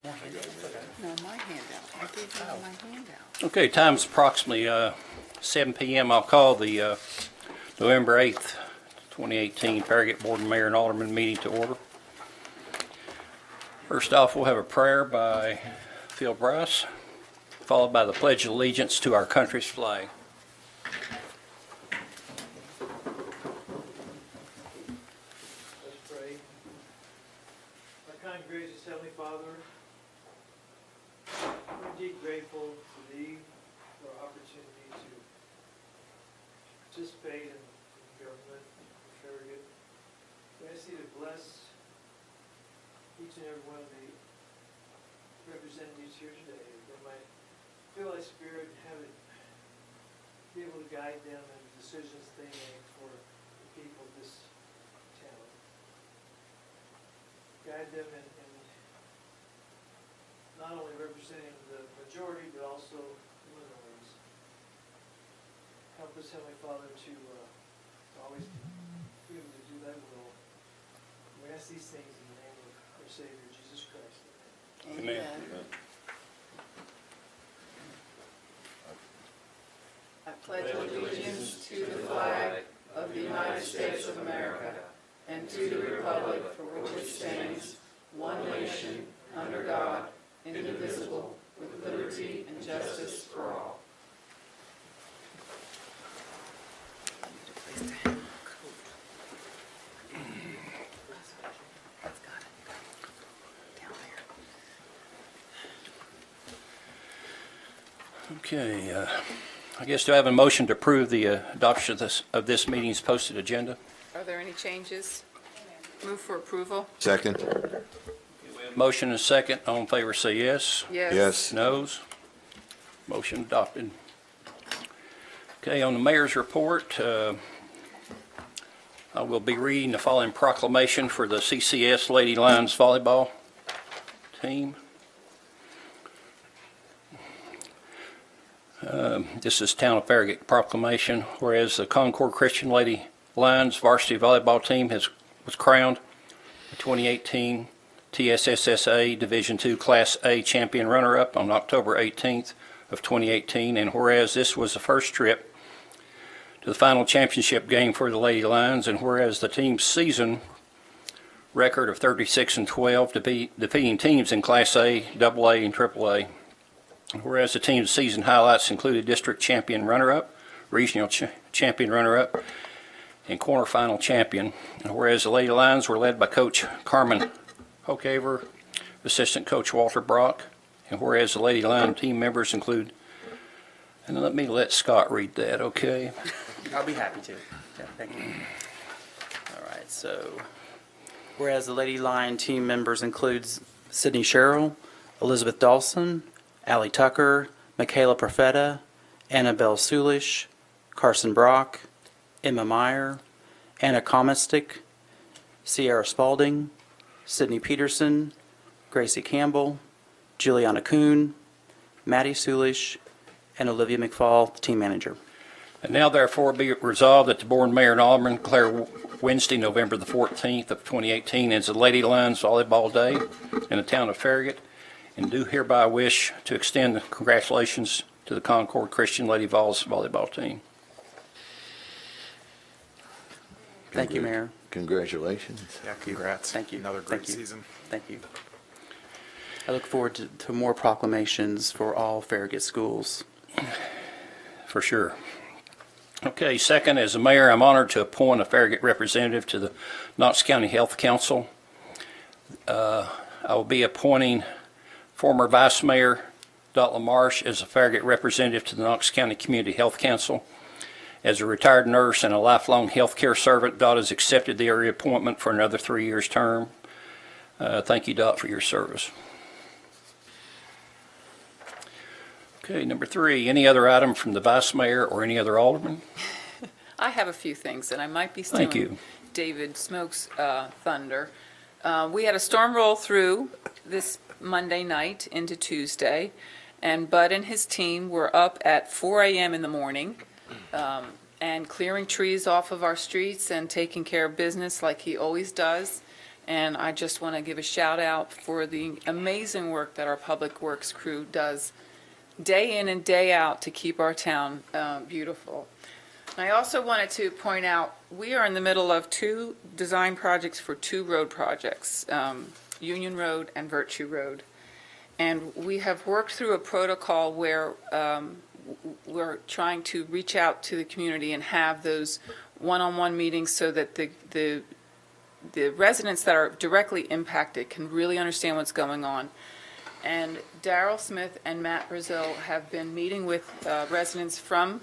No, my handout. I gave you my handout. Okay, time's approximately 7 p.m. I'll call the November 8th, 2018 Farragut Board of Mayor and Alderman meeting to order. First off, we'll have a prayer by Phil Bryce, followed by the Pledge of Allegiance to our country's flag. Let's pray. Our kind, gracious Heavenly Father, we're indeed grateful to Thee for our opportunity to participate in government in Farragut. We ask Thee to bless each and every one of the representatives here today, that they might feel Thy Spirit and have it be able to guide them in the decisions they make for the people of this town. Guide them in not only representing the majority, but also the minorities. Help us, Heavenly Father, to always be able to do Thy will. We ask these things in the name of our Savior, Jesus Christ. Amen. I pledge allegiance to the flag of the United States of America and to the republic for which it stands, one nation, under God, indivisible, with liberty and justice for all. Okay, I guess do I have a motion to approve the adoption of this meeting's posted agenda? Are there any changes? Move for approval? Second. Motion and a second. All in favor say yes. Yes. Noes? Motion adopted. Okay, on the mayor's report, I will be reading the following proclamation for the CCS Lady Lions volleyball team. This is Town of Farragut proclamation, whereas the Concord Christian Lady Lions varsity volleyball team was crowned the 2018 TSSSA Division II Class A champion runner-up on October 18th of 2018, and whereas this was the first trip to the final championship game for the Lady Lions, and whereas the team's season record of 36-12 defeating teams in Class A, AA, and AAA. Whereas the team's season highlights included district champion runner-up, regional champion runner-up, and quarterfinal champion. And whereas the Lady Lions were led by Coach Carmen Hokaver, assistant coach Walter Brock, and whereas the Lady Lion team members include, and let Scott read that, okay? I'll be happy to. Yeah, thank you. All right, so whereas the Lady Lion team members includes Sydney Sherrill, Elizabeth Dawson, Allie Tucker, Michaela Profeta, Annabelle Sulish, Carson Brock, Emma Meyer, Anna Komistik, Sierra Spalding, Sydney Peterson, Gracie Campbell, Juliana Kuhn, Maddie Sulish, and Olivia McFall, the team manager. And now therefore be it resolved that the Board of Mayor and Alderman declare Wednesday, November the 14th of 2018 as the Lady Lions Volleyball Day in the town of Farragut, and do hereby wish to extend congratulations to the Concord Christian Lady Vols volleyball team. Thank you, Mayor. Congratulations. Yeah, congrats. Thank you. Another great Thank you. season. Thank you. I look forward to more proclamations for all Farragut schools. For sure. Okay, second, as the mayor, I'm honored to appoint a Farragut representative to the Knox County Health Council. I will be appointing former Vice Mayor Dot LaMarche as a Farragut representative to the Knox County Community Health Council. As a retired nurse and a lifelong health care servant, Dot has accepted the area appointment for another 3 years term. Thank you, Dot, for your service. Okay, number 3, any other item from the Vice Mayor or any other alderman? I have a few things, and I might be Thank stealing you. David Smoke's thunder. We had a storm roll through this Monday night into Tuesday, and Bud and his team were up at 4 a.m. in the morning and clearing trees off of our streets and taking care of business like he always does. And I just want to give a shout out for the amazing work that our Public Works crew does day in and day out to keep our town beautiful. I also wanted to point out, we are in the middle of 2 design projects for 2 road projects, Union Road and Virtue Road. And we have worked through a protocol where we're trying to reach out to the community and have those one-on-one meetings so that the residents that are directly impacted can really understand what's going on. And Darrell Smith and Matt Brazil have been meeting with residents from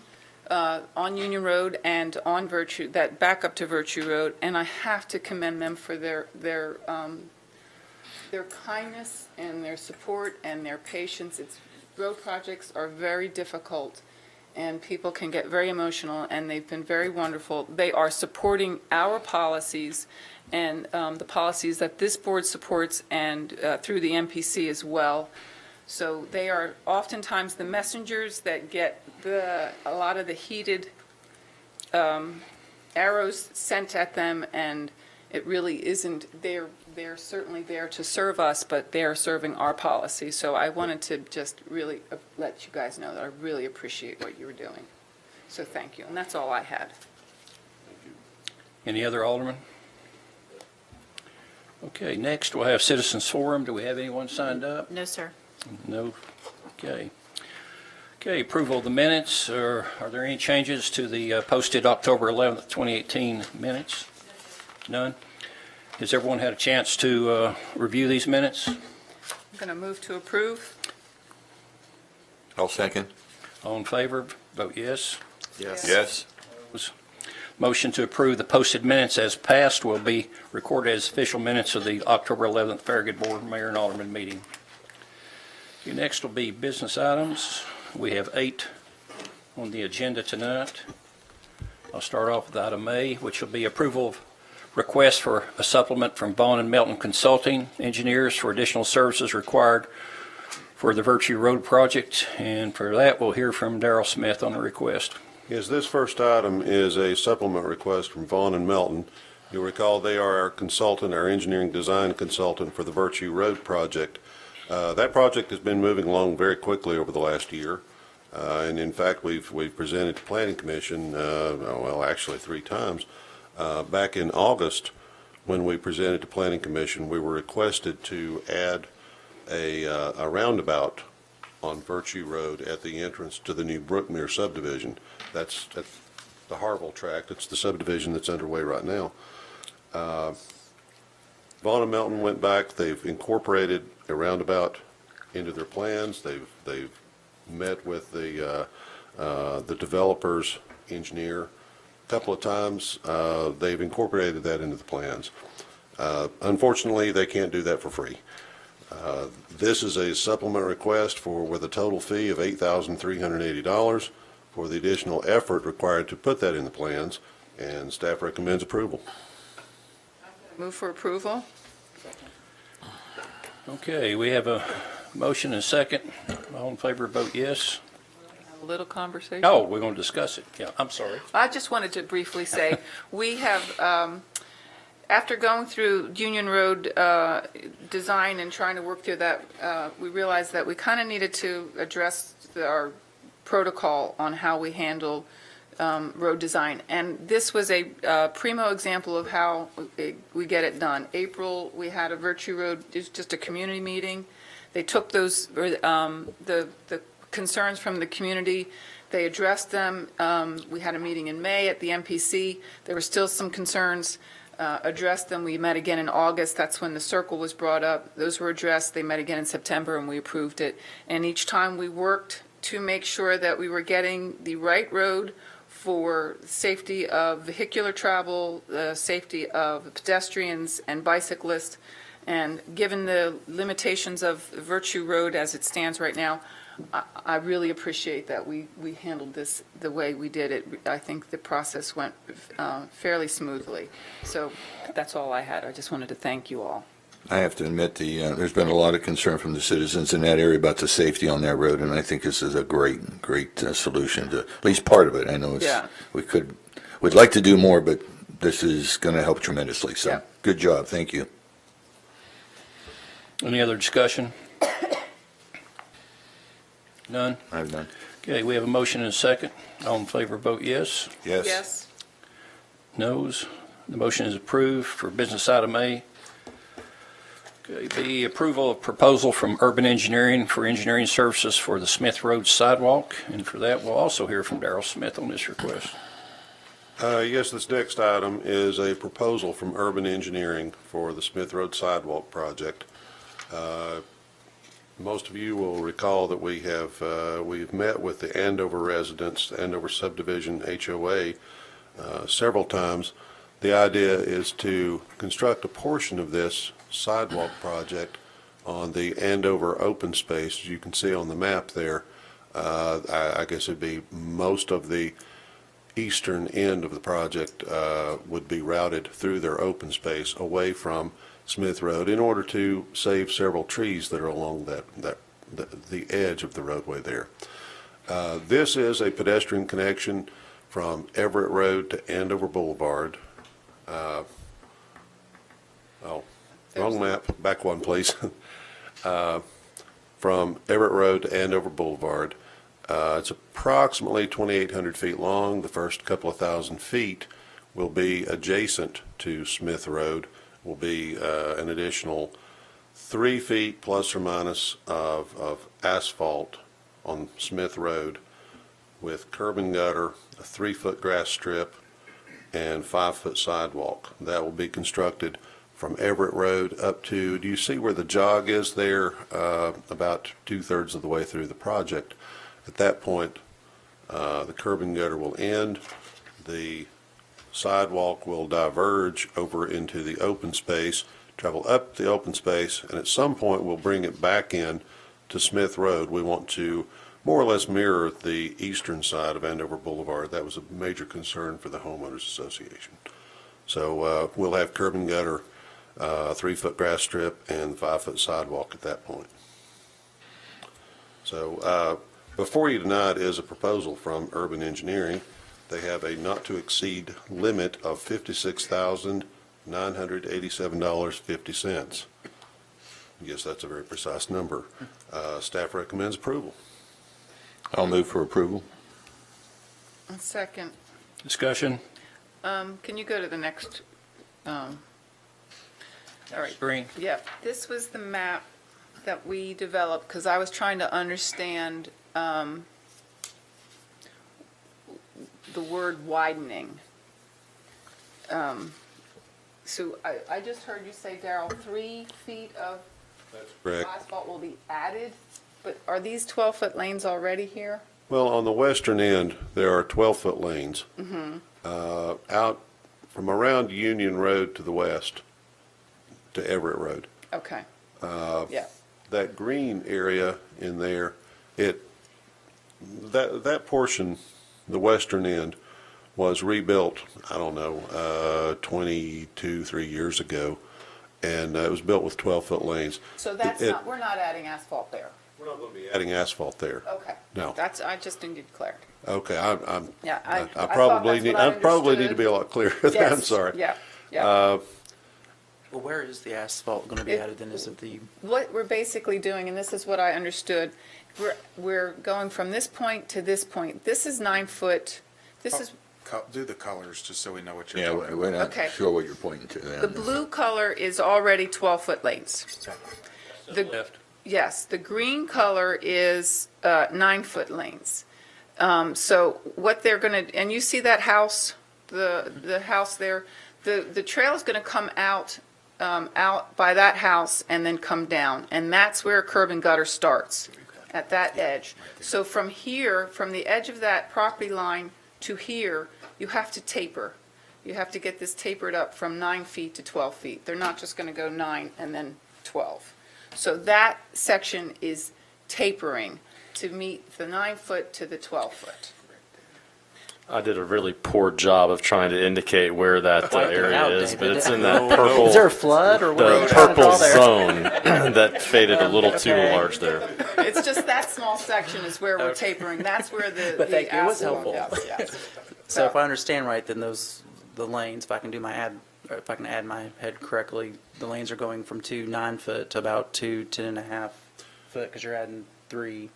on Union Road and on Virtue, that back up to Virtue Road, and I have to commend them for their kindness and their support and their patience. Road projects are very difficult, and people can get very emotional, and they've been very wonderful. They are supporting our policies and the policies that this board supports, and through the MPC as well. So they are oftentimes the messengers that get a lot of the heated arrows sent at them, and it really isn't, they're certainly there to serve us, but they are serving our policy. So I wanted to just really let you guys know that I really appreciate what you were doing. So thank you, and that's all I had. Any other aldermen? Okay, next we'll have Citizens Forum. Do we have anyone signed up? No, sir. No? Okay. Okay, approval of the minutes. Are there any changes to the posted October 11th, 2018 minutes? None? Has everyone had a chance to review these minutes? I'm going to move to approve. I'll second. All in favor, vote yes. Yes. Yes. Motion to approve the posted minutes as passed will be recorded as official minutes of the October 11th Farragut Board Mayor and Alderman meeting. Okay, next will be business items. We have 8 on the agenda tonight. I'll start off with item A, which will be approval of request for a supplement from Vaughn and Melton Consulting Engineers for additional services required for the Virtue Road project. And for that, we'll hear from Darrell Smith on the request. Yes, this first item is a supplement request from Vaughn and Melton. You'll recall they are our consultant, our engineering design consultant for the Virtue Road project. That project has been moving along very quickly over the last year. And in fact, we've presented to Planning Commission, well, actually 3 times. Back in August, when we presented to Planning Commission, we were requested to add a roundabout on Virtue Road at the entrance to the new Brookmere subdivision. That's the Harville tract. It's the subdivision that's underway right now. Vaughn and Melton went back. They've incorporated a roundabout into their plans. They've met with the developer's engineer a couple of times. They've incorporated that into the plans. Unfortunately, they can't do that for free. This is a supplement request with a total fee of $8,380 for the additional effort required to put that in the plans, and staff recommends approval. Move for approval. Okay, we have a motion and a second. All in favor, vote yes. Have a little conversation. Oh, we're going to discuss it. Yeah, I'm sorry. I just wanted to briefly say, we have, after going through Union Road design and trying to work through that, we realized that we kind of needed to address our protocol on how we handle road design. And this was a primo example of how we get it done. April, we had a Virtue Road, it was just a community meeting. They took those, the concerns from the community, they addressed them. We had a meeting in May at the MPC. There were still some concerns. Addressed them. We met again in August. That's when the circle was brought up. Those were addressed. They met again in September, and we approved it. And each time we worked to make sure that we were getting the right road for safety of vehicular travel, the safety of pedestrians and bicyclists. And given the limitations of Virtue Road as it stands right now, I really appreciate that we handled this the way we did it. I think the process went fairly smoothly. So that's all I had. I just wanted to thank you all. I have to admit, there's been a lot of concern from the citizens in that area about the safety on that road, and I think this is a great solution to at least part of it. I know we'd like to do more, but this is going to help tremendously. So Yeah. Good job. Thank you. Any other discussion? None? I have none. Okay, we have a motion and a second. All in favor, vote yes. Yes. Yes. Noes? The motion is approved for business item A. Okay, B, approval of proposal from Urban Engineering for engineering services for the Smith Road sidewalk. And for that, we'll also hear from Darrell Smith on this request. Yes, this next item is a proposal from Urban Engineering for the Smith Road Sidewalk project. Most of you will recall that we've met with the Andover residents, the Andover subdivision HOA, several times. The idea is to construct a portion of this sidewalk project on the Andover open space, as you can see on the map there. I guess it'd be most of the eastern end of the project would be routed through their open space away from Smith Road in order to save several trees that are along the edge of the roadway there. This is a pedestrian connection from Everett Road to Andover Boulevard. Wrong map, back one please. From Everett Road to Andover Boulevard. It's approximately 2,800 feet long. The first couple of thousand feet will be adjacent to Smith Road, will be an additional 3 feet plus or minus of asphalt on Smith Road with curb and gutter, a 3-foot grass strip, and 5-foot sidewalk. That will be constructed from Everett Road up to, do you see where the jog is there? About 2/3 of the way through the project. At that point, the curb and gutter will end, the sidewalk will diverge over into the open space, travel up the open space, and at some point we'll bring it back in to Smith Road. We want to more or less mirror the eastern side of Andover Boulevard. That was a major concern for the homeowners association. So we'll have curb and gutter, 3-foot grass strip, and 5-foot sidewalk at that point. So before you tonight is a proposal from Urban Engineering. They have a not-to-exceed limit of $56,987.50. I guess that's a very precise number. Staff recommends approval. I'll move for approval. A second. Discussion? Can you go to the next? All right. Green? Yeah, this was the map that we developed because I was trying to understand the word widening. So I just heard you say, Darrell, 3 feet of Correct. asphalt will be added, but are these 12-foot lanes already here? Well, on the western end, there are 12-foot lanes. Out from around Union Road to the west to Everett Road. Okay. Yeah. That green area in there, that portion, the western end, was rebuilt, I don't know, 3 years ago, and it was built with 12-foot lanes. So that's we're not adding asphalt there? We're not going to be adding asphalt there. Okay. No. I just didn't get clarity. Okay, Yeah, I thought probably that's what I I probably need to understood. be a lot clearer. I'm Yes, sorry. Yeah, yeah. Well, where is the asphalt going to be added then? Is it the, What we're basically doing, and this is what I understood, we're going from this point to this point. This is 9 foot, this is, Do the colors, just so we know what you're Yeah, talking we're about. not Okay. sure what you're pointing to there. the blue color is already 12-foot lanes. Left. Yes, the green color is 9-foot lanes. So what they're going to, and you see that house, the house there, the trail is going to come out by that house and then come down, and that's where curb and gutter starts, at that edge. So from here, from the edge of that property line to here, you have to taper. You have to get this tapered up from 9 feet to 12 feet. They're not just going to go 9 and then 12. So that section is tapering to meet the 9-foot to the 12-foot. I did a really poor job of trying to indicate where that Wipe it area out, is, but David. it's in that purple, is there a flood or what are the you trying to purple draw there? zone that faded a little too Okay. large there. It's just that small section is where we're tapering. That's where the But thank you, it was asphalt helpful. is, yeah. So if I understand right, then the lanes, if I can do my or if I can add my head correctly, the lanes are going from 2 9-foot to about 2 10.5 foot, because you're adding 3,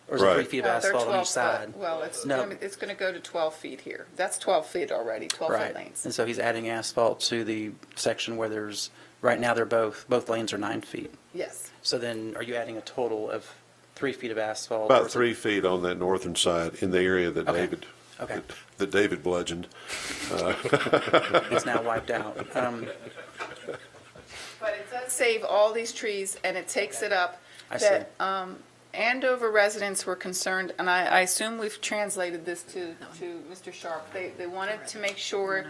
or is it 3 Right. feet of Well, they're asphalt on 12 each side? foot. Well, it's No. going to go to 12 feet here. That's 12 feet already, 12-foot Right. lanes. And so he's adding asphalt to the section where there's, right now they're both lanes are 9 feet. Yes. So then are you adding a total of 3 feet of asphalt? or About is it- 3 feet on that northern side in the area that Okay. David, Okay. that David bludgeoned. It's now wiped out. But it does save all these trees, and it takes it up. I see. That Andover residents were concerned, and I assume we've translated this to Mr. Sharp. They wanted to make sure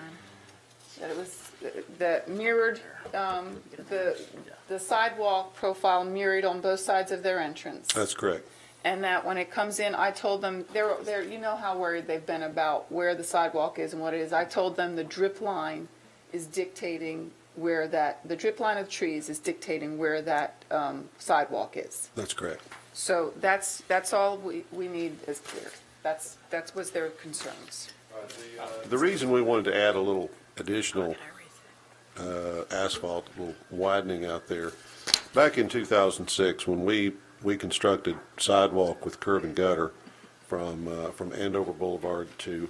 that it was, that mirrored, the sidewalk profile mirrored on both sides of their entrance. That's correct. And that when it comes in, I told them, they're, you know how worried they've been about where the sidewalk is and what it is. I told them the drip line is dictating where that, the drip line of trees is dictating where that sidewalk is. That's correct. So that's all we need is clear. That was their concerns. The reason we wanted to add a little additional asphalt, a little widening out there, back in 2006, when we constructed sidewalk with curb and gutter from Andover Boulevard to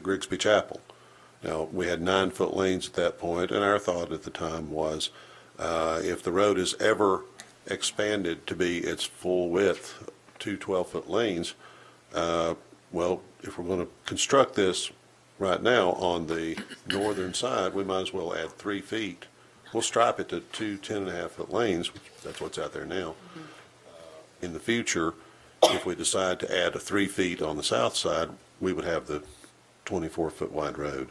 Grigsby Chapel. Now, we had 9-foot lanes at that point, and our thought at the time was, if the road is ever expanded to be its full width, 2 12-foot lanes, well, if we're going to construct this right now on the northern side, we might as well add 3 feet. We'll stripe it to 2 10.5-foot lanes, which that's what's out there now. In the future, if we decide to add a 3 feet on the south side, we would have the 24-foot wide road.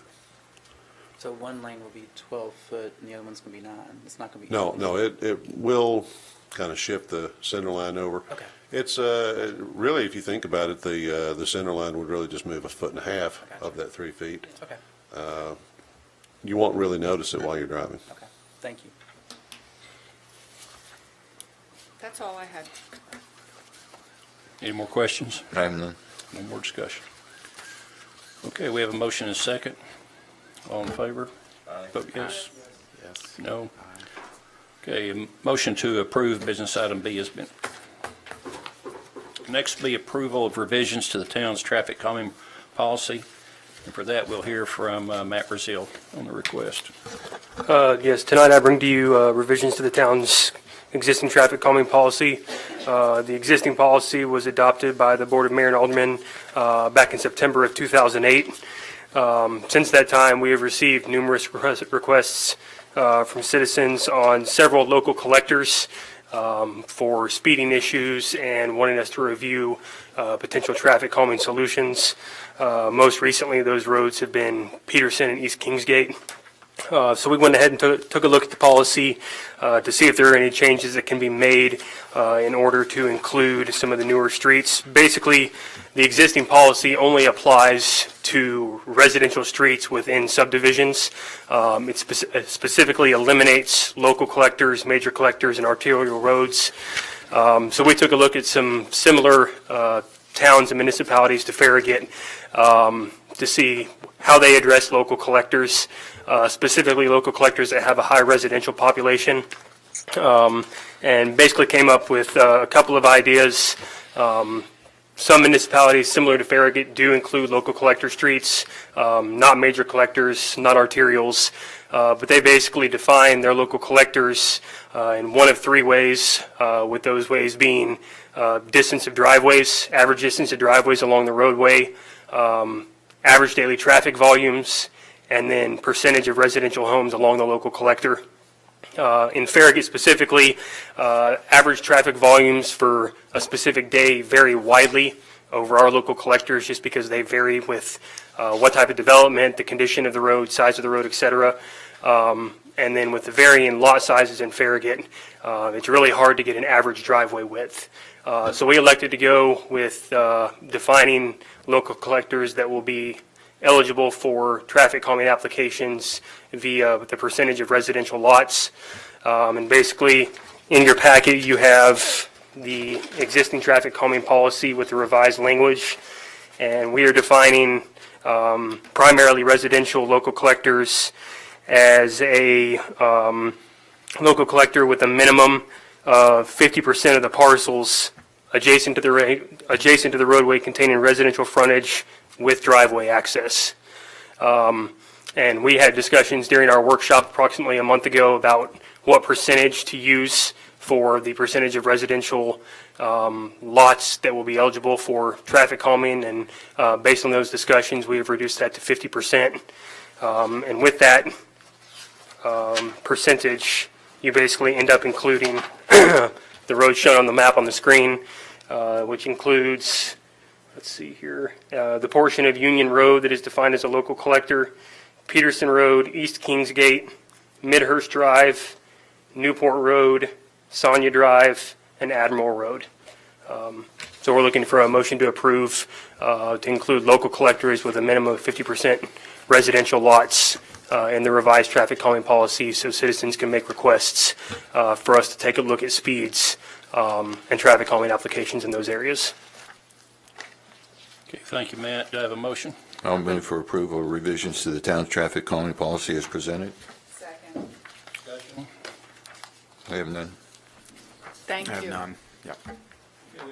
So one lane will be 12 foot and the other one's going to be 9. It's not going to be. No, it will kind of shift the center line over. Okay. It's really, if you think about it, the center line would really just move 1.5 feet Gotcha. of that 3 feet. Okay. You won't really notice it while you're driving. Okay. Thank you. That's all I had. Any more questions? I have none. No more discussion. Okay, we have a motion and a second. All in favor? Vote yes. Yes. No. Okay, a motion to approve business item B has been. Next will be approval of revisions to the town's traffic calming policy. And for that, we'll hear from Matt Brazil on the request. Yes, tonight I bring to you revisions to the town's existing traffic calming policy. The existing policy was adopted by the Board of Mayor and Aldermen back in September of 2008. Since that time, we have received numerous requests from citizens on several local collectors for speeding issues and wanting us to review potential traffic calming solutions. Most recently, those roads have been Peterson and East Kingsgate. So we went ahead and took a look at the policy to see if there are any changes that can be made in order to include some of the newer streets. Basically, the existing policy only applies to residential streets within subdivisions. It specifically eliminates local collectors, major collectors, and arterial roads. So we took a look at some similar towns and municipalities to Farragut to see how they address local collectors, specifically local collectors that have a high residential population, and basically came up with a couple of ideas. Some municipalities similar to Farragut do include local collector streets, not major collectors, not arterials, but they basically define their local collectors in one of 3 ways, with those ways being distance of driveways, average distance of driveways along the roadway, average daily traffic volumes, and then percentage of residential homes along the local collector. In Farragut specifically, average traffic volumes for a specific day vary widely over our local collectors just because they vary with what type of development, the condition of the road, size of the road, et cetera. And then with the varying lot sizes in Farragut, it's really hard to get an average driveway width. So we elected to go with defining local collectors that will be eligible for traffic calming applications via the percentage of residential lots. And basically, in your packet, you have the existing traffic calming policy with the revised language. And we are defining primarily residential local collectors as a local collector with a minimum of 50% of the parcels adjacent to the roadway containing residential frontage with driveway access. And we had discussions during our workshop approximately a month ago about what percentage to use for the percentage of residential lots that will be eligible for traffic calming. And based on those discussions, we have reduced that to 50%. And with that percentage, you basically end up including the road shown on the map on the screen, which includes, let's see here, the portion of Union Road that is defined as a local collector, Peterson Road, East Kingsgate, Midhurst Drive, Newport Road, Sonia Drive, and Admiral Road. So we're looking for a motion to approve to include local collectors with a minimum of 50% residential lots in the revised traffic calming policy, so citizens can make requests for us to take a look at speeds and traffic calming applications in those areas. Okay, thank you, Matt. Do I have a motion? I'll move for approval of revisions to the town's traffic calming policy as presented. Second. I have none. Thank I have you. none. Yep.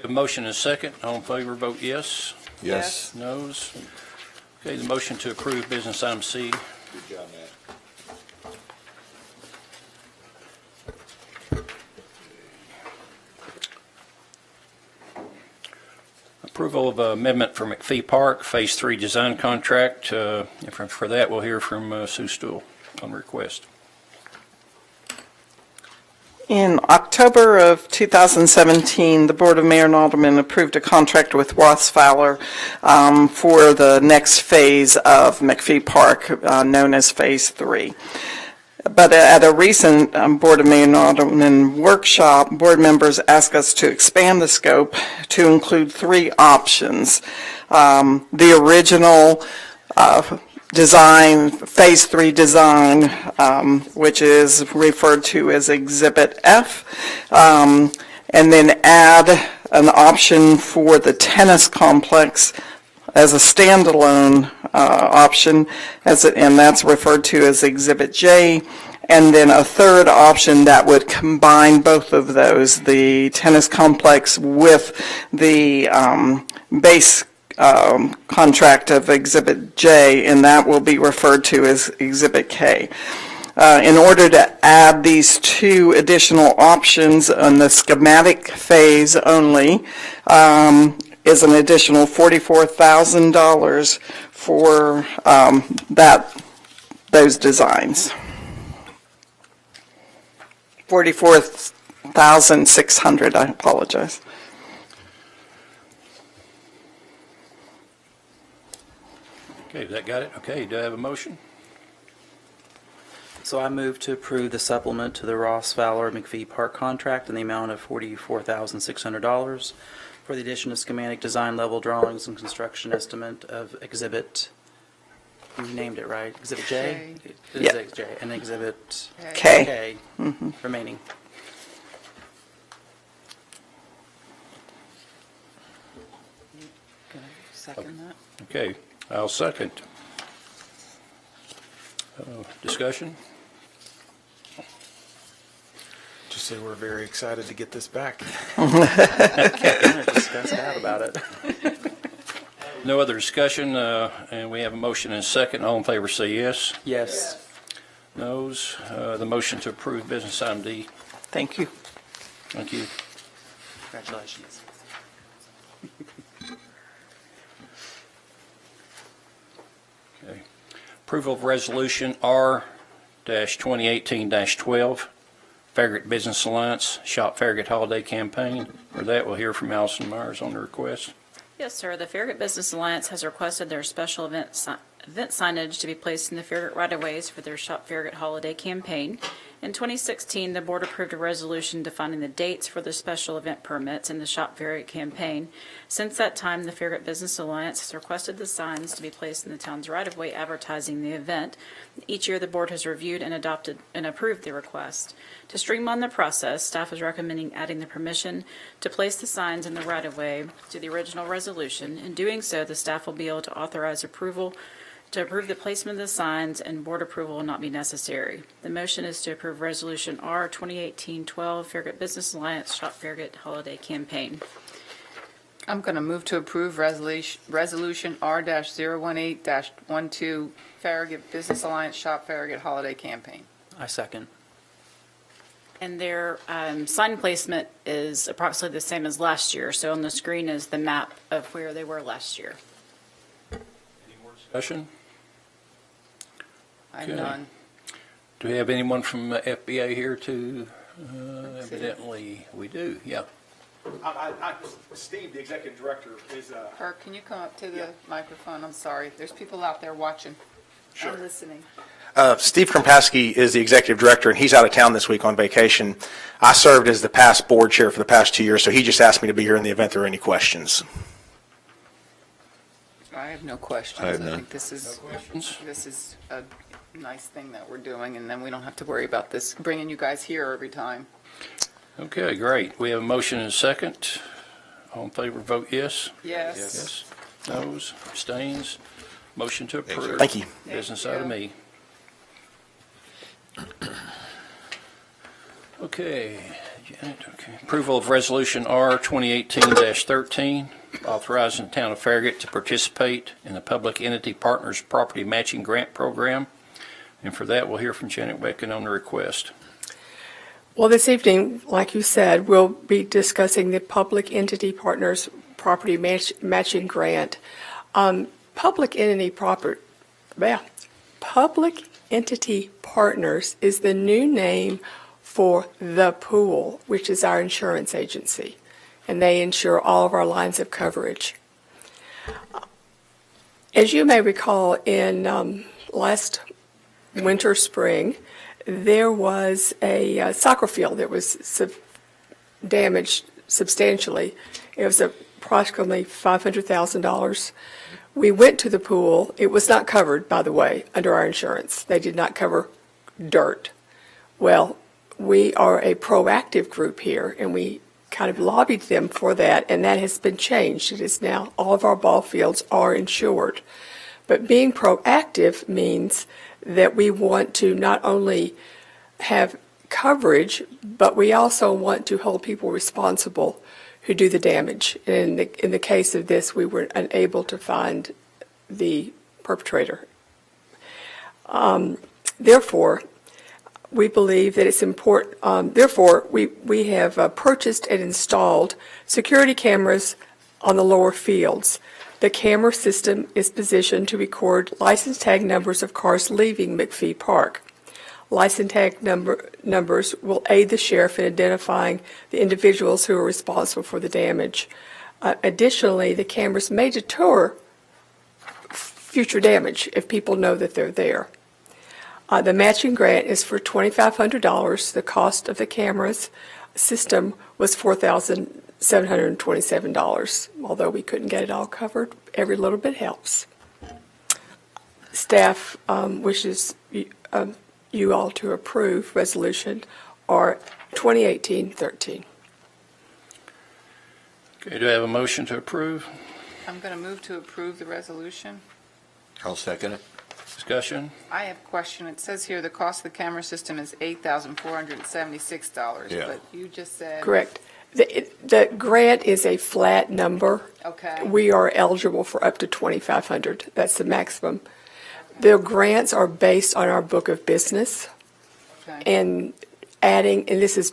A motion and a second. All in favor, vote yes. Yes. Noes? Okay, the motion to approve business item C. Good job, Matt. Approval of amendment for McPhee Park, Phase 3 design contract. And for that, we'll hear from Sue Stool on request. In October of 2017, the Board of Mayor and Aldermen approved a contract with Ross Fowler for the next phase of McPhee Park, known as Phase 3. But at a recent Board of Mayor and Aldermen workshop, board members asked us to expand the scope to include 3 options. The original design, Phase 3 design, which is referred to as Exhibit F, and then add an option for the tennis complex as a standalone option, and that's referred to as Exhibit J, and then a third option that would combine both of those, the tennis complex with the base contract of Exhibit J, and that will be referred to as Exhibit K. In order to add these 2 additional options on the schematic phase only, is an additional $44,000 for those designs. $44,600, I apologize. Okay, that got it? Okay, do I have a motion? So I move to approve the supplement to the Ross Fowler McPhee Park contract in the amount of $44,600 for the addition of schematic design level drawings and construction estimate of Exhibit, you named it right, Exhibit J? It is Yeah. Exhibit J, and Exhibit K. K remaining. Can I second that? Okay, I'll second. Discussion? Just say we're very excited to get this back. I'm going to discuss that about it. No other discussion, and we have a motion and a second. All in favor say yes. Yes. Noes? The motion to approve business item D. Thank you. Thank you. Congratulations. Okay. Approval of resolution R-2018-12, Farragut Business Alliance Shop Farragut Holiday Campaign. For that, we'll hear from Allison Myers on the request. Yes, sir. The Farragut Business Alliance has requested their special event signage to be placed in the Farragut right-of-ways for their Shop Farragut holiday campaign. In 2016, the board approved a resolution defining the dates for the special event permits in the Shop Farragut campaign. Since that time, the Farragut Business Alliance has requested the signs to be placed in the town's right-of-way advertising the event. Each year, the board has reviewed and adopted and approved the request. To streamline the process, staff is recommending adding the permission to place the signs in the right-of-way to the original resolution. In doing so, the staff will be able to authorize approval To approve the placement of the signs and board approval will not be necessary. The motion is to approve Resolution R 2018-12 Farragut Business Alliance Shop Farragut Holiday Campaign. I'm going to move to approve Resolution R-018-12 Farragut Business Alliance Shop Farragut Holiday Campaign. I second. And their sign placement is approximately the same as last year. So on the screen is the map of where they were last year. Any more discussion? I'm Okay. none. Do we have anyone from FBA here to, evidently, we do, yeah. Steve, the executive director, is Kirk, can you come up to the microphone? I'm sorry. There's people out there watching. Sure. I'm listening. Steve Krompaski is the executive director, and he's out of town this week on vacation. I served as the past board chair for the past 2 years, so he just asked me to be here in the event there are any questions. I have no questions. I have none. think this is, questions? this is a nice thing that we're doing, and then we don't have to worry about this, bringing you guys here every time. Okay, great. We have a motion and a second. All in favor, vote yes. Yes. Yes. Noes, abstains. Motion to approve. Thank you. Business Thank out of you. me. Okay, Janet, okay. Approval of Resolution R 2018-13, authorizing the town of Farragut to participate in the Public Entity Partners Property Matching Grant Program. And for that, we'll hear from Janet Becken on the request. Well, this evening, like you said, we'll be discussing the Public Entity Partners Property Matching Grant. Public Entity Partners is the new name for the pool, which is our insurance agency, and they insure all of our lines of coverage. As you may recall, in last winter, spring, there was a soccer field that was damaged substantially. It was approximately $500,000. We went to the pool. It was not covered, by the way, under our insurance. They did not cover dirt. Well, we are a proactive group here, and we kind of lobbied them for that, and that has been changed. It is now all of our ball fields are insured. But being proactive means that we want to not only have coverage, but we also want to hold people responsible who do the damage. And in the case of this, we were unable to find the perpetrator. Therefore, we believe that it's important. Therefore, we have purchased and installed security cameras on the lower fields. The camera system is positioned to record license tag numbers of cars leaving McPhee Park. License tag numbers will aid the sheriff in identifying the individuals who are responsible for the damage. Additionally, the cameras may deter future damage if people know that they're there. The matching grant is for $2,500. The cost of the cameras system was $4,727. Although we couldn't get it all covered, every little bit helps. Staff wishes you all to approve Resolution R 2018-13. Okay, do I have a motion to approve? I'm going to move to approve the resolution. I'll second it. Discussion? I have a question. It says here the cost of the camera system is $8,476. Yeah. But you just said. Correct. The grant is a flat number. Okay. We are eligible for up to $2,500. That's the maximum. The grants are based on our book of business, Okay. and this is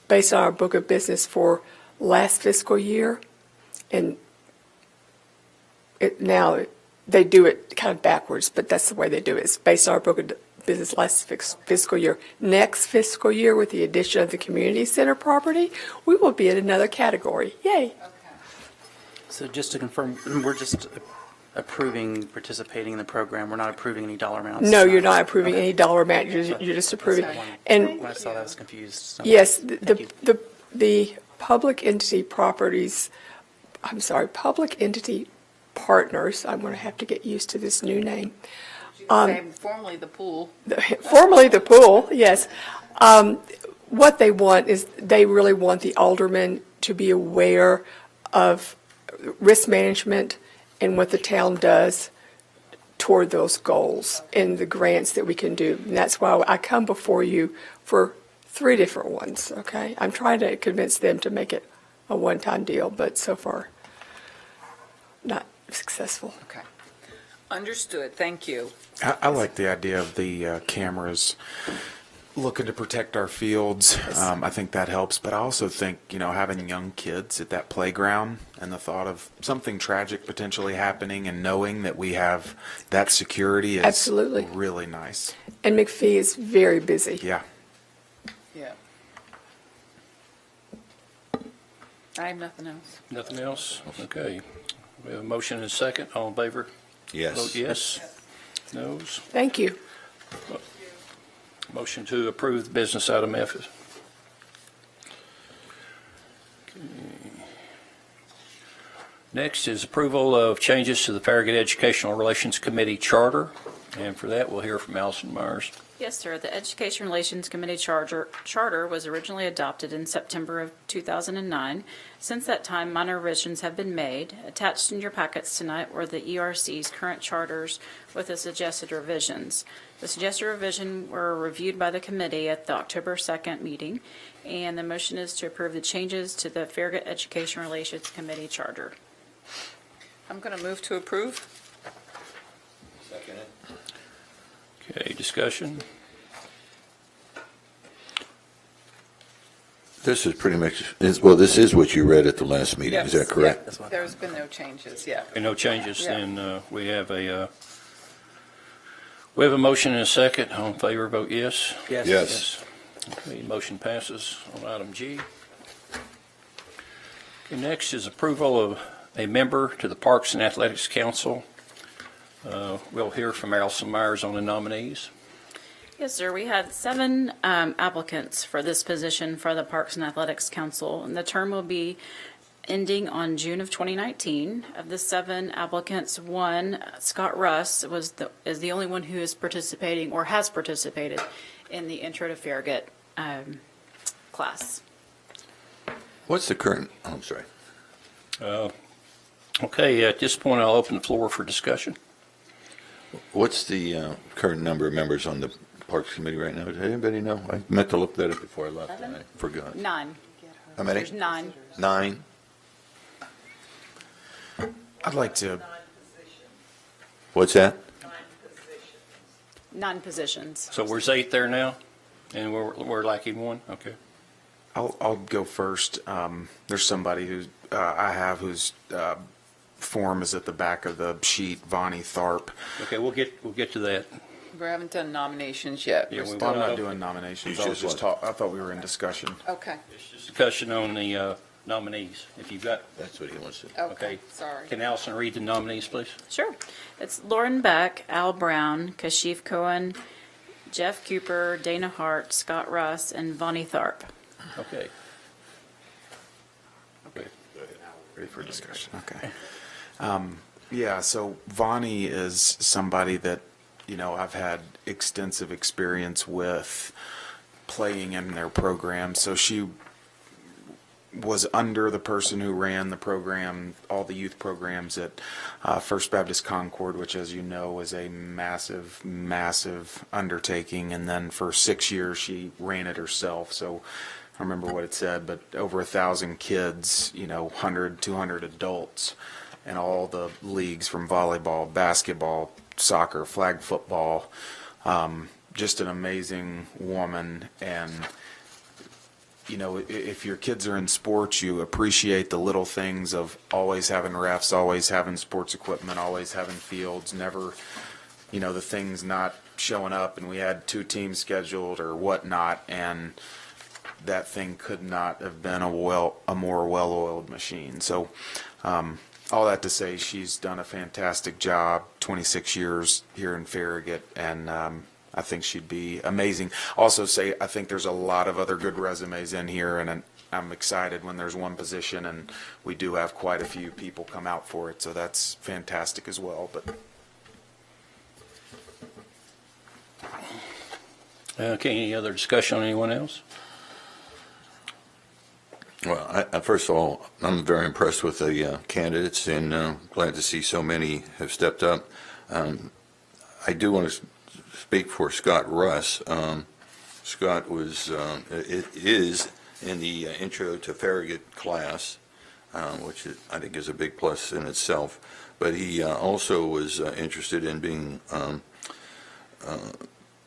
based on our book of business for last fiscal year, and now they do it kind of backwards, but that's the way they do it. It's based on our book of business last fiscal year. Next fiscal year, with the addition of the community center property, we will be in another category. Yay! So just to confirm, we're just approving participating in the program. We're not approving any dollar amounts. No, you're not approving Okay. any dollar amount. You're just approving. When And I saw that, I was confused. So- yes, Thank you. the public entity public entity partners, I'm going to have to get used to this new name. Formerly the pool. Formerly the pool, yes. What they want is, they really want the aldermen to be aware of risk management and what the town does toward those goals and the grants that we can do. And that's why I come before you for 3 different ones, okay? I'm trying to convince them to make it a one-time deal, but so far, not successful. Okay. Understood, thank you. I like the idea of the cameras looking to protect our fields. I think that helps, but I also think, having young kids at that playground and the thought of something tragic potentially happening and knowing that we have that security is Absolutely. really nice. And McPhee is very busy. Yeah. Yeah. I have nothing else. Nothing else? Okay. We have a motion and a second. All in favor? Yes. Vote yes. Noes? Thank you. Motion to approve the business item F. Okay. Next is approval of changes to the Farragut Educational Relations Committee charter. And for that, we'll hear from Allison Myers. Yes, sir. The Education Relations Committee charter was originally adopted in September of 2009. Since that time, minor revisions have been made. Attached in your packets tonight were the ERC's current charters with the suggested revisions. The suggested revisions were reviewed by the committee at the October 2nd meeting, and the motion is to approve the changes to the Farragut Education Relations Committee charter. I'm going to move to approve. Second it. Okay, discussion? This is pretty much, this is what you read at the last meeting, is that Yes, correct? yeah. There's been no changes, yeah. Okay, no changes, Yeah. then we have a motion and a second. All in favor, vote yes. Yes. Okay, motion passes on item G. Okay, next is approval of a member to the Parks and Athletics Council. We'll hear from Allison Myers on the nominees. Yes, sir. We had 7 applicants for this position for the Parks and Athletics Council, and the term will be ending on June of 2019. Of the 7 applicants, one, Scott Russ, is the only one who is participating or has participated in the Intro to Farragut class. What's the current, I'm sorry. Okay, at this point, I'll open the floor for discussion. What's the current number of members on the Parks Committee right now? Does anybody know? I meant to look that up before I left, and I 7? forgot. 9. How many? There's 9. 9? I'd like to, What's that? 9 positions. So there's 8 there now, and we're lacking 1? Okay. I'll go first. There's somebody who I have whose form is at the back of the sheet, Vonnie Tharp. Okay, we'll get to that. We haven't done nominations yet. Yeah, we I'm will. not doing nominations. I was just I thought we were in discussion. Okay, Discussion on the nominees, if you've got. That's what he wants to. okay, Okay. sorry. Can Allison read the nominees, please? Sure. It's Lauren Beck, Al Brown, Kashif Cohen, Jeff Cooper, Dana Hart, Scott Russ, and Vonnie Tharp. Okay. Ready for discussion? Okay. Yeah, so Vonnie is somebody that, I've had extensive experience with playing in their program. So she was under the person who ran the program, all the youth programs at First Baptist Concord, which, as you know, is a massive, massive undertaking. And then for 6 years, she ran it herself. So I don't remember what it said, but over 1,000 kids, 100, 200 adults, and all the leagues from volleyball, basketball, soccer, flag football. Just an amazing woman. And, if your kids are in sports, you appreciate the little things of always having refs, always having sports equipment, always having fields, never, the things not showing up and we had 2 teams scheduled or whatnot. And that thing could not have been a more well-oiled machine. So, all that to say, she's done a fantastic job, 26 years here in Farragut, and I think she'd be amazing. Also say, I think there's a lot of other good resumes in here, and I'm excited when there's one position, and we do have quite a few people come out for it, so that's fantastic as well. But Okay, any other discussion on anyone else? Well, first of all, I'm very impressed with the candidates, and glad to see so many have stepped up. I do want to speak for Scott Russ. Scott is in the Intro to Farragut class, which I think is a big plus in itself. But he also was interested in being on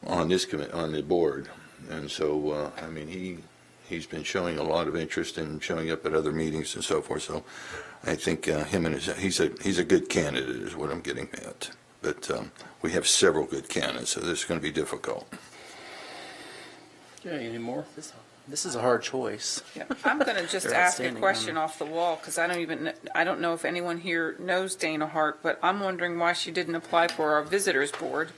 the board. And so, I mean, he's been showing a lot of interest in showing up at other meetings and so forth. So I think he's a good candidate is what I'm getting at. But we have several good candidates, so this is going to be difficult. Okay, any more? This is a hard choice. Yeah, I'm going to just They're ask a outstanding, question off the wall, because I don't know if anyone here knows Dana Hart, but I'm wondering why she didn't apply for our visitors board.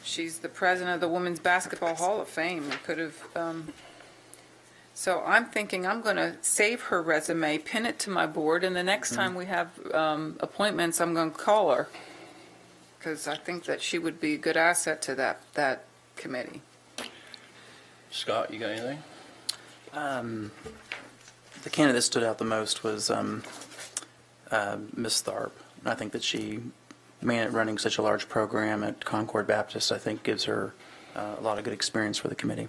She's the president of the Women's Basketball Hall of Fame. We could have, so I'm thinking I'm going to save her resume, pin it to my board, and the next time we have appointments, I'm going to call her, because I think that she would be a good asset to that committee. Scott, you got anything? The candidate that stood out the most was Ms. Tharp. I think that she, running such a large program at Concord Baptist, I think gives her a lot of good experience for the committee.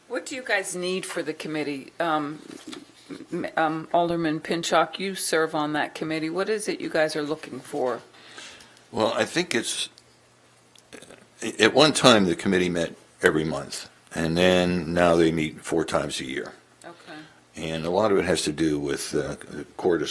What do you guys need for the committee? Alderman Pinchuk, you serve on that committee. What is it you guys are looking for? Well, I think at one time, the committee met every month, and then now they meet 4 times a year. Okay. And a lot of it has to do with field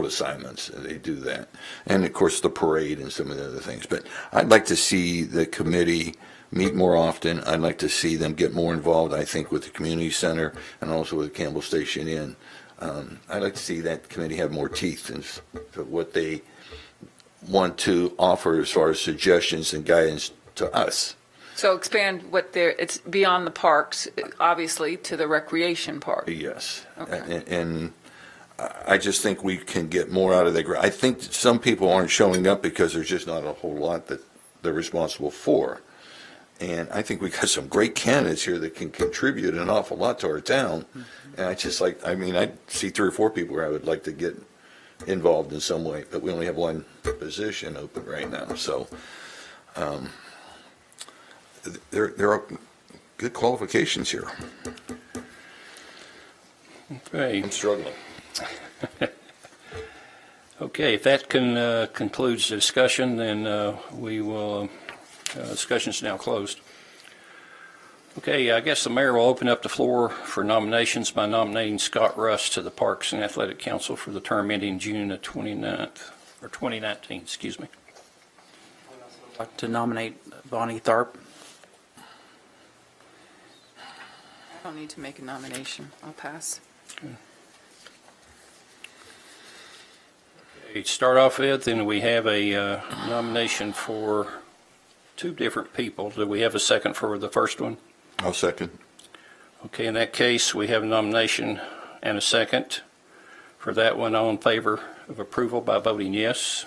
assignments. They do that. And of course, the parade and some of the other things. But I'd like to see the committee meet more often. I'd like to see them get more involved, I think, with the community center and also with Campbell Station Inn. I'd like to see that committee have more teeth in what they want to offer as far as suggestions and guidance to us. So expand it's beyond the parks, obviously, to the recreation part. Yes. Okay. And I just think we can get more out of the, I think some people aren't showing up because there's just not a whole lot that they're responsible for. And I think we got some great candidates here that can contribute an awful lot to our town. And I see 3 or 4 people where I would like to get involved in some way, but we only have one position open right now. So there are good qualifications here. Okay. I'm struggling. Okay, if that concludes the discussion, then we will, discussion's now closed. Okay, I guess the mayor will open up the floor for nominations by nominating Scott Russ to the Parks and Athletic Council for the term ending June the 29th, or 2019, excuse me. I'd like to nominate Bonnie Tharp. I don't need to make a nomination. I'll pass. Okay, to start off with, then we have a nomination for 2 different people. Do we have a second for the first one? I'll second. Okay, in that case, we have a nomination and a second for that one. All in favor of approval by voting yes.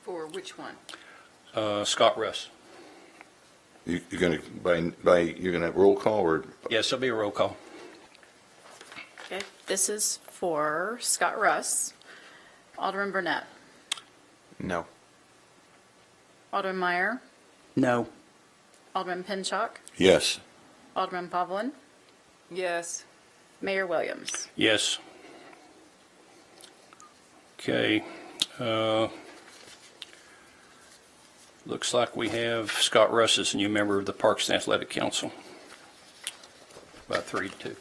For which one? Scott Russ. You're going to have roll call or? Yes, there'll be a roll call. Okay, this is for Scott Russ. Alderman Burnett. No. Alderman Meyer. No. Alderman Pinchuk. Yes. Alderman Pavlin. Yes. Mayor Williams. Yes. Okay. Looks like we have Scott Russ as a new member of the Parks and Athletic Council. About 3-2.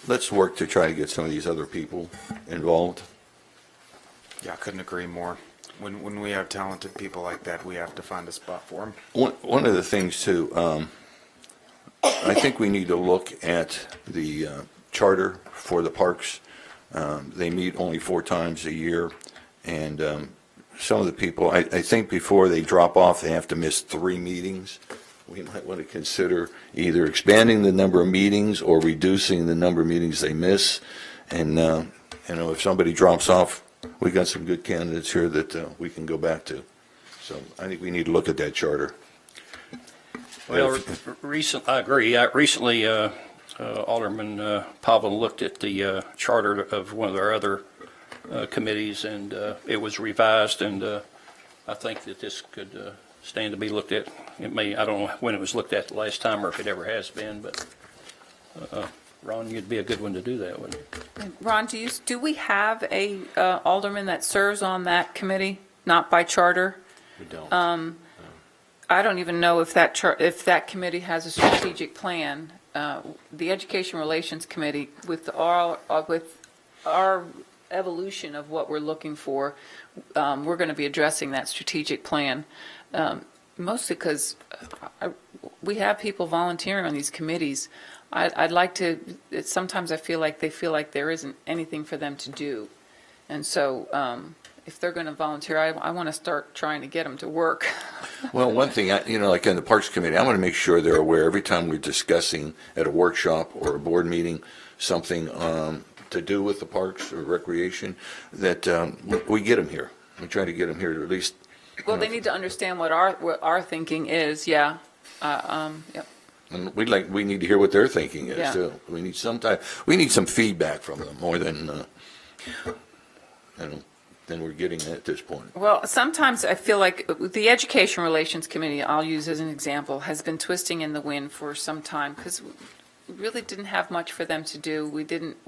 Let's work to try to get some of these other people involved. Yeah, I couldn't agree more. When we have talented people like that, we have to find a spot for them. One of the things too, I think we need to look at the charter for the parks. They meet only 4 times a year, and some of the people, I think before they drop off, they have to miss 3 meetings. We might want to consider either expanding the number of meetings or reducing the number of meetings they miss. And if somebody drops off, we got some good candidates here that we can go back to. So I think we need to look at that charter. Well, I agree. Recently, Alderman Pavlin looked at the charter of one of our other committees, and it was revised, and I think that this could stand to be looked at. It may, I don't know when it was looked at the last time or if it ever has been, but Ron, you'd be a good one to do that, wouldn't you? Ron, do we have a alderman that serves on that committee, not by charter? We don't. I don't even know if that committee has a strategic plan. The Education Relations Committee, with our evolution of what we're looking for, we're going to be addressing that strategic plan, mostly because we have people volunteering on these committees. I'd like to, sometimes I feel like they feel like there isn't anything for them to do. And so if they're going to volunteer, I want to start trying to get them to work. Well, one thing, like in the Parks Committee, I want to make sure they're aware every time we're discussing at a workshop or a board meeting something to do with the parks or recreation, that we get them here. We try to get them here to at least. Well, they need to understand what our thinking is, yeah. Yep. And we need to hear what their thinking is Yeah. too. We need some feedback from them more than we're getting at this point. Well, sometimes I feel like the Education Relations Committee, I'll use as an example, has been twisting in the wind for some time because we really didn't have much for them to do.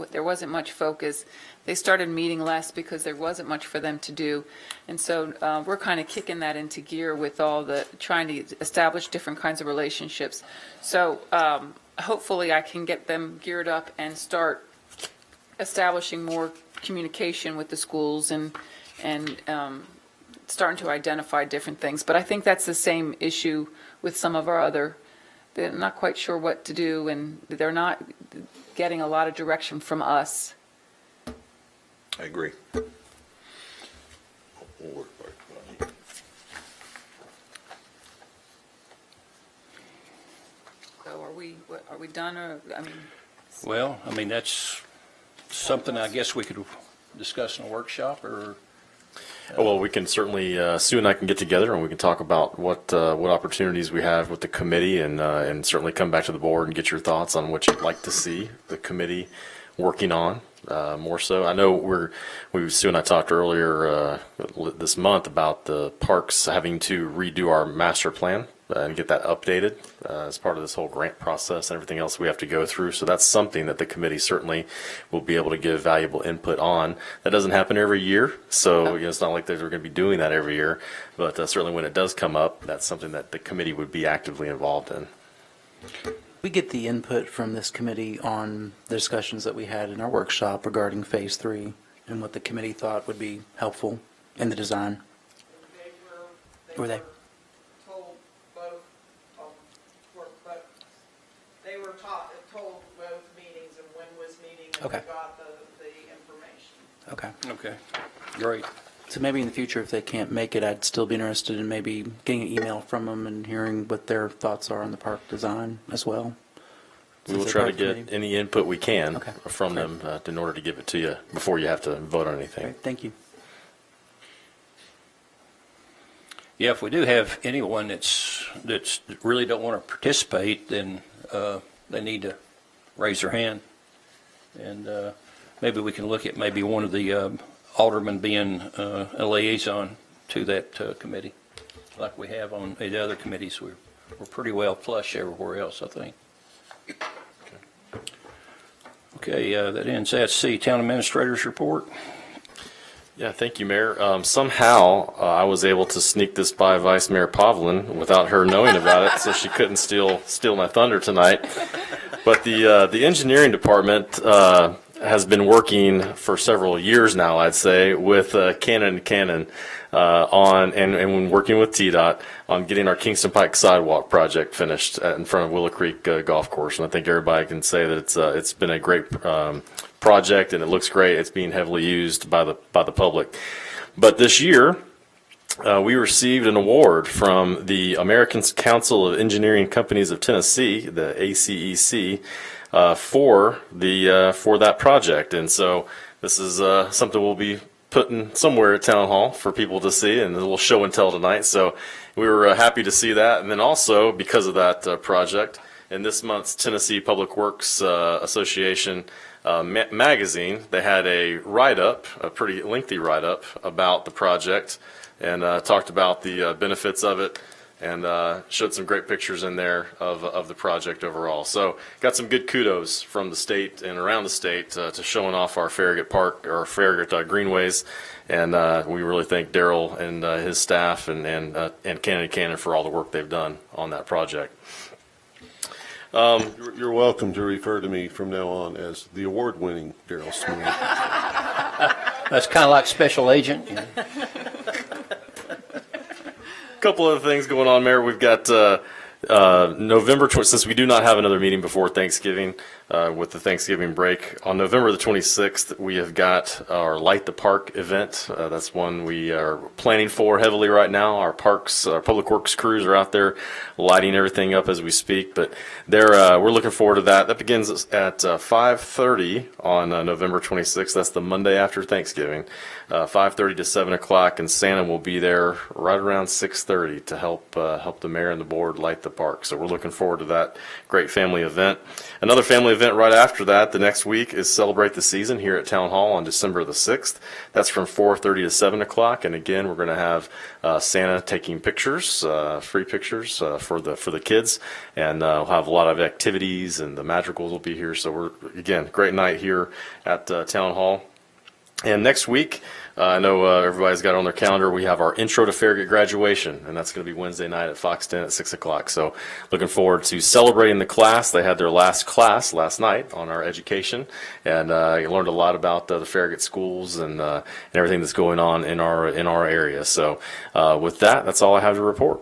There wasn't much focus. They started meeting less because there wasn't much for them to do. And so we're kind of kicking that into gear with all the trying to establish different kinds of relationships. So hopefully I can get them geared up and start establishing more communication with the schools and starting to identify different things. But I think that's the same issue with some of our other, they're not quite sure what to do, and they're not getting a lot of direction from us. I agree. So are we done, or, I mean? Well, I mean, that's something I guess we could discuss in a workshop, or Well, we can certainly, Sue and I can get together and we can talk about what opportunities we have with the committee, and certainly come back to the board and get your thoughts on what you'd like to see the committee working on, more so. I know Sue and I talked earlier this month about the parks having to redo our master plan and get that updated as part of this whole grant process and everything else we have to go through. So that's something that the committee certainly will be able to give valuable input on. That doesn't happen every year, so it's not like they're going to be doing that every year, but certainly when it does come up, that's something that the committee would be actively involved in. We get the input from this committee on the discussions that we had in our workshop regarding Phase 3 and what the committee thought would be helpful in the design. Were they? Told both, but they were told both meetings and when was meeting and Okay. we got the information. Okay. okay, great. So maybe in the future, if they can't make it, I'd still be interested in maybe getting an email from them and hearing what their thoughts are on the park design as well. We will Since try they're to part of the get committee. any input we can Okay. from them in order to give it to you before you have to vote on anything. Great, thank you. Yeah, if we do have anyone that's really don't want to participate, then they need to raise their hand. And maybe we can look at maybe one of the aldermen being a liaison to that committee, like we have on the other committees. We're pretty well flush everywhere else, I think. Okay, that ends that. C, Town Administrator's Report. Yeah, thank you, Mayor. Somehow, I was able to sneak this by Vice Mayor Pavlin without her knowing about it, so she couldn't steal my thunder tonight. But the engineering department has been working for several years now, I'd say, with Cannon on and working with TDOT on getting our Kingston Pike sidewalk project finished in front of Willow Creek Golf Course. And I think everybody can say that it's been a great project, and it looks great. It's being heavily used by the public. But this year, we received an award from the American Council of Engineering Companies of Tennessee, the ACEC, for that project. And so this is something we'll be putting somewhere at Town Hall for people to see, and a little show and tell tonight. So we were happy to see that. And then also, because of that project, in this month's Tennessee Public Works Association magazine, they had a write-up, a pretty lengthy write-up about the project. and talked about the benefits of it, and showed some great pictures in there of the project overall. So got some good kudos from the state and around the state to showing off our Farragut Park, or Farragut greenways, and we really thank Daryl and his staff and Kennedy Cannon for all the work they've done on that project. You're welcome to refer to me from now on as the award-winning Daryl Smith. That's kind of like special agent. Couple of things going on, Mayor. We've got November 20, since we do not have another meeting before Thanksgiving, with the Thanksgiving break, on November the 26th, we have got our Light the Park event. That's one we are planning for heavily right now. Our parks, our public works crews are out there lighting everything up as we speak, but we're looking forward to that. That begins at 5:30 on November 26th. That's the Monday after Thanksgiving, 5:30 to 7 o'clock, and Santa will be there right around 6:30 to help the mayor and the board light the park. So we're looking forward to that great family event. Another family event right after that, the next week, is Celebrate the Season here at Town Hall on December the 6th. That's from 4:30 to 7 o'clock, and again, we're going to have Santa taking pictures, free pictures for the kids, and we'll have a lot of activities, and the Madrigals will be here. So we're, again, great night here at Town Hall. And next week, I know everybody's got it on their calendar, we have our Intro to Farragut graduation, and that's going to be Wednesday night at Fox 10 at 6 o'clock. So looking forward to celebrating the class. They had their last class last night on our education, and I learned a lot about the Farragut schools and everything that's going on in our area. So with that, that's all I have to report.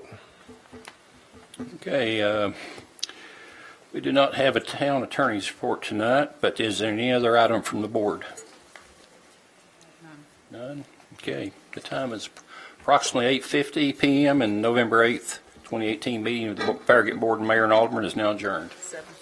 Okay, we do not have a town attorney's report tonight, but is there any other item from the board? None? Okay. The time is approximately 8:50 p.m. and November 8th, 2018 meeting of the Farragut Board of Mayor and Alderman is now adjourned. 7:50.